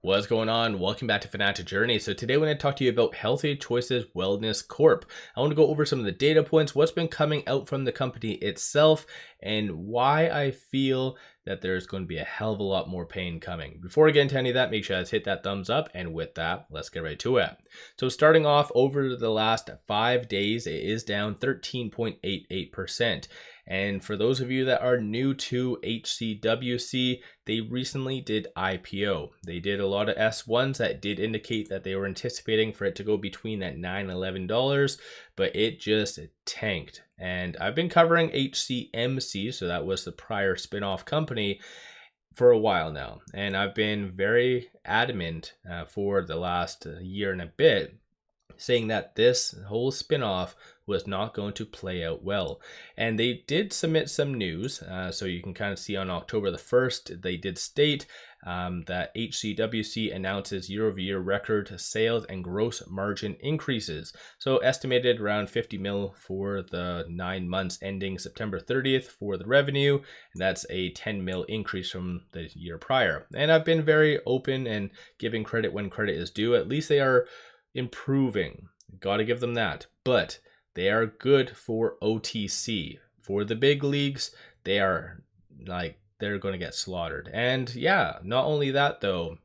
What's going on? Welcome back to Financial Journey. So today I want to talk to you about Healthier Choices Wellness Corp. I want to go over some of the data points, what's been coming out from the company itself, and why I feel that there's going to be a hell of a lot more pain coming. Before I get into any of that, make sure you guys hit that thumbs up, and with that, let's get right to it. So starting off over the last 5 days, it is down 13.88%. And for those of you that are new to HCWC, they recently did IPO. They did a lot of S1s that did indicate that they were anticipating for it to go between that $9 and $11, but it just tanked. And I've been covering HCMC, so that was the prior spin-off company, for a while now. And I've been very adamant for the last year and a bit, saying that this whole spin-off was not going to play out well. And they did submit some news. So you can kind of see on October the 1st, they did state that HCWC announces year-over-year record sales and gross margin increases. So estimated around 50 mil for the 9 months ending September 30th for the revenue. And that's a 10 mil increase from the year prior. And I've been very open and giving credit when credit is due. At least they are improving. Got to give them that. But they are good for OTC. For the big leagues, they're going to get slaughtered. And yeah, not only that though,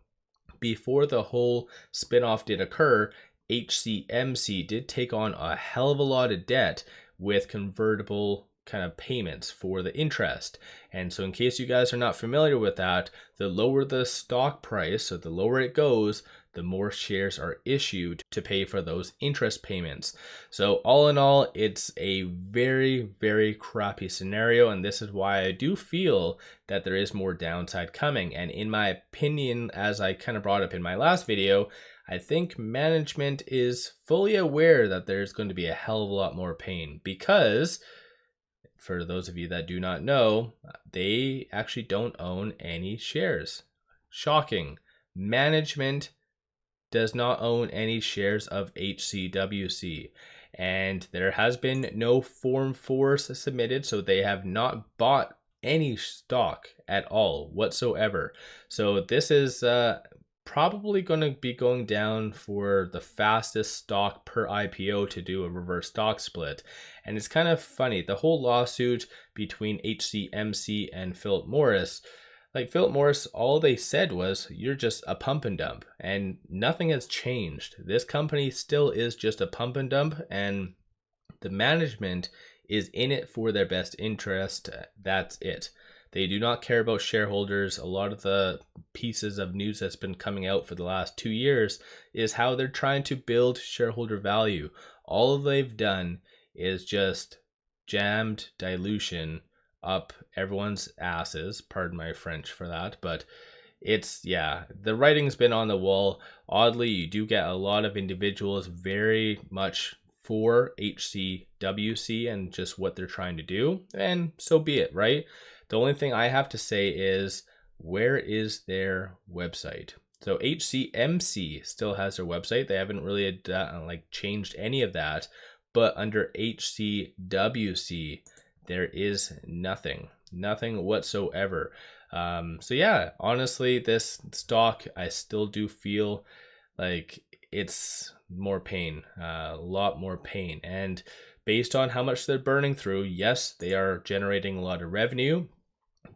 before the whole spinoff did occur, HCMC did take on a hell of a lot of debt with convertible kind of payments for the interest. And so in case you guys are not familiar with that, the lower the stock price, so the lower it goes, the more shares are issued to pay for those interest payments. So all in all, it's a very, very crappy scenario. And this is why I do feel that there is more downside coming. And in my opinion, as I kind of brought up in my last video, I think management is fully aware that there's going to be a hell of a lot more pain, because for those of you that do not know, they actually don't own any shares. Shocking. Management does not own any shares of HCWC, and there has been no Form 4s submitted, so they have not bought any stock at all whatsoever. So this is probably going to be going down for the fastest stock per IPO to do a reverse stock split. And it's kind of funny, the whole lawsuit between HCMC and Philip Morris, like Philip Morris, all they said was, you're just a pump and dump, and nothing has changed. This company still is just a pump and dump, and the management is in it for their best interest. That's it. They do not care about shareholders. A lot of the pieces of news that's been coming out for the last 2 years is how they're trying to build shareholder value. All they've done is just jammed dilution up everyone's asses, pardon my French for that, but it's, yeah, the writing's been on the wall. Oddly, you do get a lot of individuals very much for HCWC and just what they're trying to do, and so be it, right? The only thing I have to say is, where is their website? So HCMC still has their website. They haven't really changed any of that, but under HCWC, there is nothing whatsoever. So yeah, honestly, this stock, I still do feel like it's more pain, a lot more pain. And based on how much they're burning through, yes, they are generating a lot of revenue,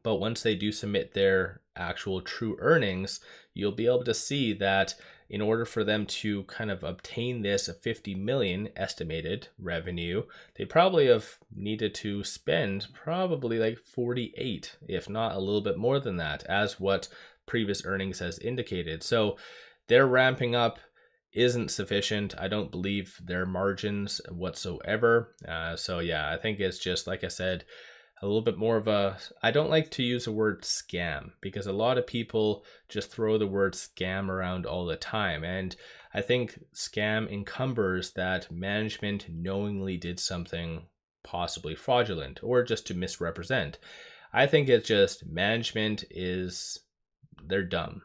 but once they do submit their actual true earnings, you'll be able to see that in order for them to kind of obtain this 50 million estimated revenue, they probably have needed to spend probably like 48, if not a little bit more than that, as what previous earnings has indicated. So their ramping up isn't sufficient. I don't believe their margins whatsoever. So yeah, I think it's just, like I said, a little bit more of a, I don't like to use the word scam, because a lot of people just throw the word scam around all the time. And I think scam encumbers that management knowingly did something possibly fraudulent or just to misrepresent. I think it's just management they're dumb.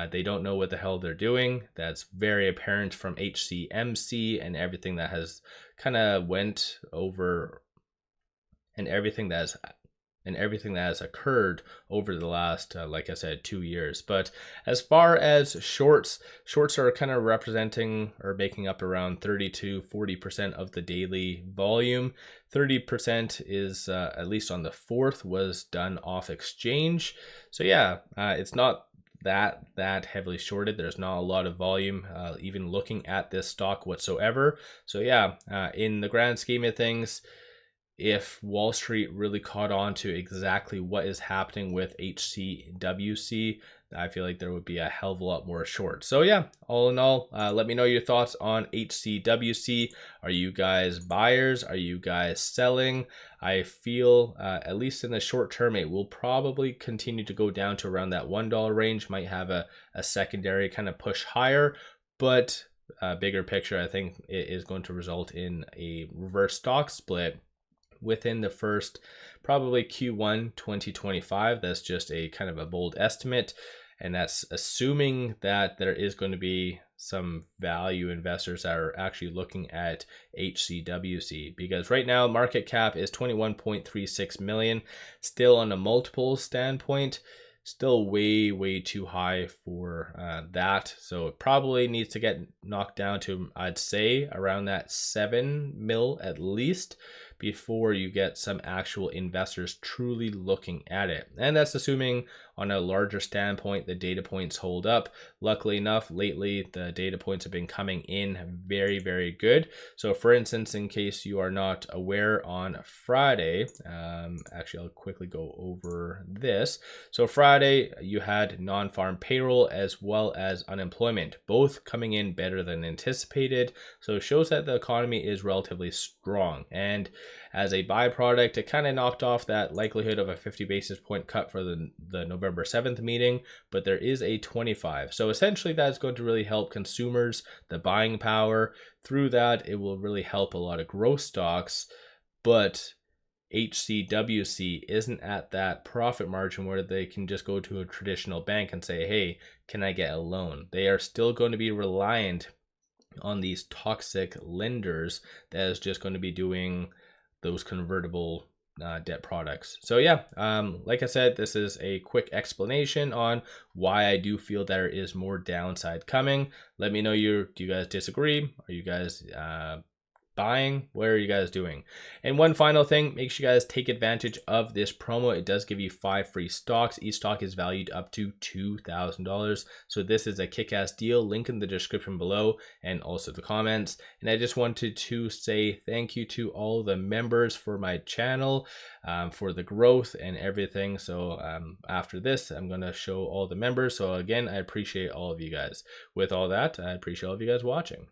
They don't know what the hell they're doing. That's very apparent from HCMC and everything that has kind of went over and everything that has and everything that has occurred over the last, like I said, 2 years. But as far as shorts are kind of representing or making up around 30 to 40% of the daily volume. 30% is, at least on the 4th, was done off exchange. So yeah, it's not that heavily shorted. There's not a lot of volume even looking at this stock whatsoever. So yeah, in the grand scheme of things, if Wall Street really caught on to exactly what is happening with HCWC, I feel like there would be a hell of a lot more short. So yeah, all in all, let me know your thoughts on HCWC. Are you guys buyers? Are you guys selling? I feel, at least in the short term, it will probably continue to go down to around that $1 range. Might have a secondary kind of push higher, but bigger picture, I think it is going to result in a reverse stock split within the first probably Q1 2025. That's just a kind of a bold estimate, and that's assuming that there is going to be some value investors that are actually looking at HCWC, because right now market cap is 21.36 million. Still on a multiple standpoint, still way too high for that. So it probably needs to get knocked down to, I'd say, around that 7 mil at least, before you get some actual investors truly looking at it. And that's assuming on a larger standpoint the data points hold up. Luckily enough, lately the data points have been coming in very good. So for instance, in case you are not aware, on Friday, actually I'll quickly go over this. So Friday you had non-farm payroll as well as unemployment, both coming in better than anticipated. So it shows that the economy is relatively strong, and as a byproduct, it kind of knocked off that likelihood of a 50 basis point cut for the November 7th meeting, but there is a 25. So essentially that's going to really help consumers, the buying power. Through that, it will really help a lot of growth stocks, but HCWC isn't at that profit margin where they can just go to a traditional bank and say, hey, can I get a loan? They are still going to be reliant on these toxic lenders that is just going to be doing those convertible debt products. So yeah, like I said, this is a quick explanation on why I do feel there is more downside coming. Let me know, do you guys disagree? Are you guys buying? What are you guys doing? And one final thing, make sure you guys take advantage of this promo. It does give you 5 free stocks. Each stock is valued up to $2,000. So this is a kick-ass deal. Link in the description below and also the comments. And I just wanted to say thank you to all the members for my channel, for the growth and everything. So after this, I'm going to show all the members. So again, I appreciate all of you guys. With all that, I appreciate all of you guys watching.